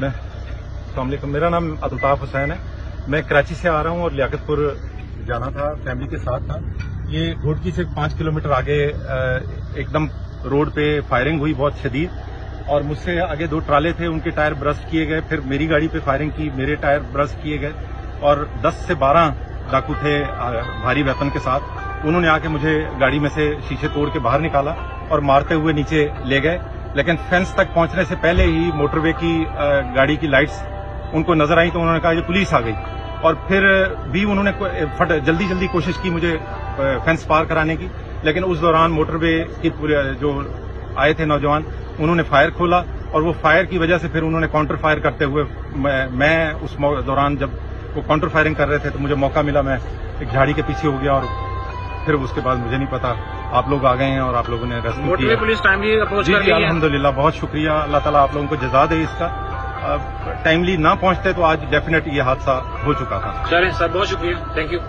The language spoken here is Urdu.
السلام علیکم، میرا نام عبدالطاف حسین ہے. میں کراچی سے آ رہا ہوں اور لیاقت پور جانا تھا، فیملی کے ساتھ تھا. یہ گھوٹکی سے 5 کلومیٹر آگے ایک دم روڈ پہ فائرنگ ہوئی بہت شدید، اور مجھ سے آگے 2 ٹرالے تھے، ان کے ٹائر برسٹ کیے گئے. پھر میری گاڑی پہ فائرنگ کی، میرے ٹائر برسٹ کیے گئے، اور 10 سے 12 ڈاکو تھے بھاری ویپن کے ساتھ. انہوں نے آ کے مجھے گاڑی میں سے شیشے توڑ کے باہر نکالا اور مارتے ہوئے نیچے لے گئے. لیکن فینس تک پہنچنے سے پہلے ہی موٹر وے کی گاڑی کی لائٹس ان کو نظر آئی تو انہوں نے کہا یہ پولیس آ گئی. اور پھر بھی انہوں نے جلدی کوشش کی مجھے فینس پار کرانے کی، لیکن اس دوران موٹر وے کی جو آئے تھے نوجوان انہوں نے فائر کھولا، اور وہ فائر کی وجہ سے پھر انہوں نے کاؤنٹر فائر کرتے ہوئے میں اس دوران جب وہ کاؤنٹر فائرنگ کر رہے تھے تو مجھے موقع ملا، میں ایک جھاڑی کے پیچھے ہو گیا، اور پھر اس کے بعد مجھے نہیں پتا آپ لوگ آ گئے ہیں اور آپ لوگوں نے ریسکیو کیا. پولیس ٹائملی اپروچ کر رہی ہے. الحمدللہ، بہت شکریہ. اللہ تعالیٰ آپ لوگوں کو جزا دے اس کا. ٹائملی نہ پہنچتے تو آج ڈیفینیٹ یہ حادثہ ہو چکا تھا. چلیں سر، بہت شکریہ، تھینک یو.